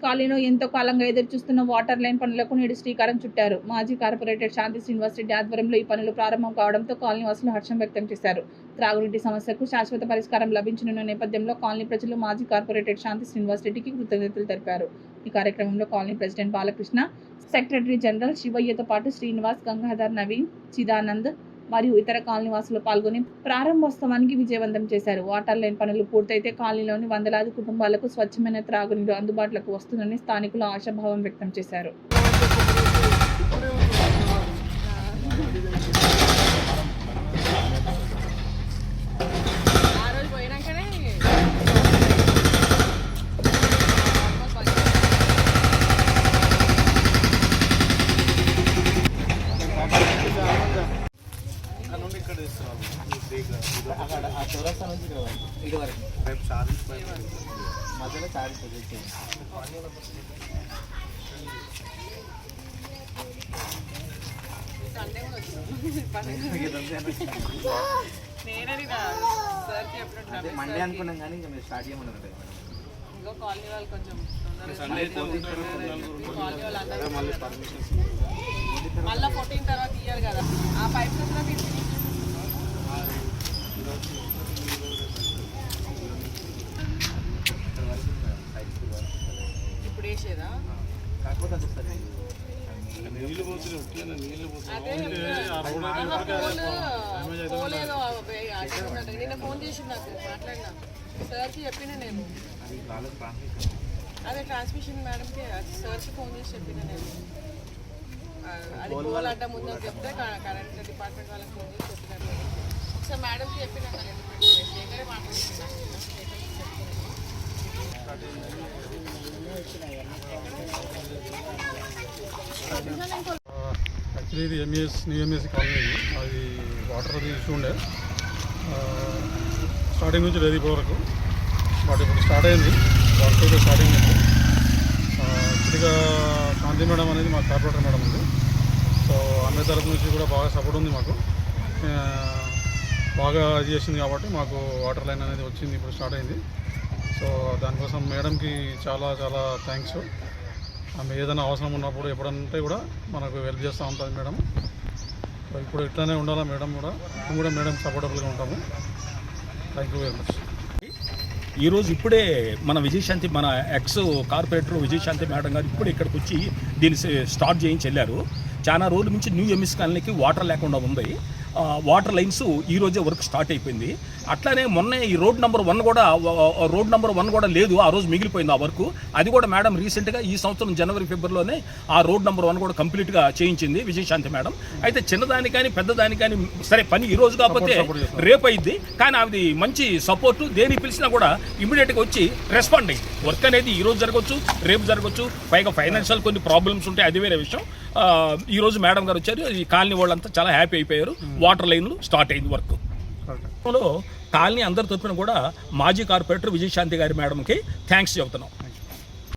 కాలనీలో ఎంతో కాలంగా ఎదురుచూస్తున్న వాటర్ లైన్ పనులకు నేడు శ్రీకారం చుట్టారు. మాజీ కార్పొరేటర్ శాంతి శ్రీనివాస్ రెడ్డి ఆధ్వర్యంలో ఈ పనులు ప్రారంభం కావడంతో కాలనీ వాసులు హర్షం వ్యక్తం చేశారు. త్రాగునీటి సమస్యకు శాశ్వత పరిష్కారం లభించనున్న నేపథ్యంలో కాలనీ ప్రజలు మాజీ కార్పొరేటర్ శాంతి శ్రీనివాస్ రెడ్డికి కృతజ్ఞతలు తెలిపారు. ఈ కార్యక్రమంలో colony president Balakrishna, secretary general శివయ్యతో పాటు శ్రీనివాస్, గంగాధర్, నవీన్, చిదానంద్ మరియు ఇతర కాలనీవాసులు పాల్గొని ప్రారంభోత్సవానికి విజయవంతం చేశారు. వాటర్ లైన్ పనులు పూర్తయితే కాలనీలోని వందలాది కుటుంబాలకు స్వచ్ఛమైన త్రాగునీరు అందుబాటులోకి వస్తుందని స్థానికులు ఆశాభావం వ్యక్తం చేశారు. మధ్యలో చార్జ్ మండే అనుకున్నాం కానీ ఇంకా మీరు స్టార్ట్ చేయమన్నారు. ఇంకో కాలనీ వాళ్ళు కొంచెం మళ్ళీ 14 తర్వాత ఇయ్యారు కదా ఆ పైప్ ఇప్పుడు వేసేదా కాకపోతే నిన్న ఫోన్ చేసి నాకు మాట్లాడినా సార్కి చెప్పిన నేను అదే ట్రాన్స్మిషన్ మేడంకి సార్కి ఫోన్ చేసి చెప్పిన నేను అది పోల్ అడ్డం ఉందని చెప్తే కరెంట్ డిపార్ట్మెంట్ వాళ్ళకి ఫోన్ చేసి చెప్పినారు. ఒకసారి మేడంకి చెప్పిన శేఖరే మాట్లాడుతున్నాను. యాక్చువల్లీ ఇది న్యూ ఎంఎస్ కాలనీ. అది వాటర్ అది ఇష్యూ ఉండే స్టార్టింగ్ నుంచి లేదు ఇప్పటి వరకు. బట్ ఇప్పుడు స్టార్ట్ అయింది, వర్క్ అయితే స్టార్ట్ అయింది. యాక్చువల్గా శాంతి మేడం అనేది మా కార్పొరేటర్ మేడం ఉంది. సో ఆమె తరఫు నుంచి కూడా బాగా సపోర్ట్ ఉంది మాకు. బాగా ఇది చేసింది కాబట్టి మాకు వాటర్ లైన్ అనేది వచ్చింది, ఇప్పుడు స్టార్ట్ అయింది. సో దానికోసం మేడంకి చాలా చాలా థ్యాంక్స్. ఆమె ఏదైనా అవసరం ఉన్నప్పుడు ఎప్పుడంటే కూడా మనకు హెల్ప్ చేస్తూ ఉంటుంది మేడం. సో ఇప్పుడు ఇట్లానే ఉండాలా మేడం కూడా, మేము కూడా మేడం సపోర్టబుల్గా ఉంటాము. Thank you very much. ఈరోజు ఇప్పుడే మన విజయశాంతి, మన ఎక్స్ కార్పొరేటర్ విజయశాంతి మేడం గారు ఇప్పుడు ఇక్కడికి వచ్చి దీన్ని స్టార్ట్ చేయించి వెళ్ళారు. చాలా రోజుల నుంచి న్యూ ఎంఎస్ కాలనీకి వాటర్ లేకుండా ఉంది. వాటర్ లైన్స్ ఈరోజే వర్క్ స్టార్ట్ అయిపోయింది. అట్లానే మొన్నే ఈ రోడ్ నెంబర్ 1 కూడా లేదు, ఆ రోజు మిగిలిపోయింది ఆ వర్క్. అది కూడా మేడం రీసెంట్గా ఈ సంవత్సరం జనవరి ఫిబ్రవరిలోనే ఆ రోడ్ నెంబర్ 1 కూడా కంప్లీట్గా చేయించింది విజయశాంతి మేడం. అయితే చిన్నదాని కానీ పెద్దదాని కానీ సరే పని ఈ రోజు కాకపోతే రేపు అయింది, కానీ అది మంచి సపోర్టు. దేనికి పిలిచినా కూడా ఇమీడియట్గా వచ్చి రెస్పాండ్ అయ్యింది. వర్క్ అనేది ఈ రోజు జరగవచ్చు, రేపు జరగవచ్చు. పైగా ఫైనాన్షియల్ కొన్ని ప్రాబ్లమ్స్ ఉంటాయి, అది వేరే విషయం. ఈరోజు మేడం గారు వచ్చారు, ఈ కాలనీ వాళ్ళంతా చాలా హ్యాపీ అయిపోయారు. వాటర్ లైన్లు స్టార్ట్ అయింది వర్క్. కాలనీ అందరి తరపున కూడా మాజీ కార్పొరేటర్ విజయశాంతి గారి మేడంకి థ్యాంక్స్ చెబుతున్నాం.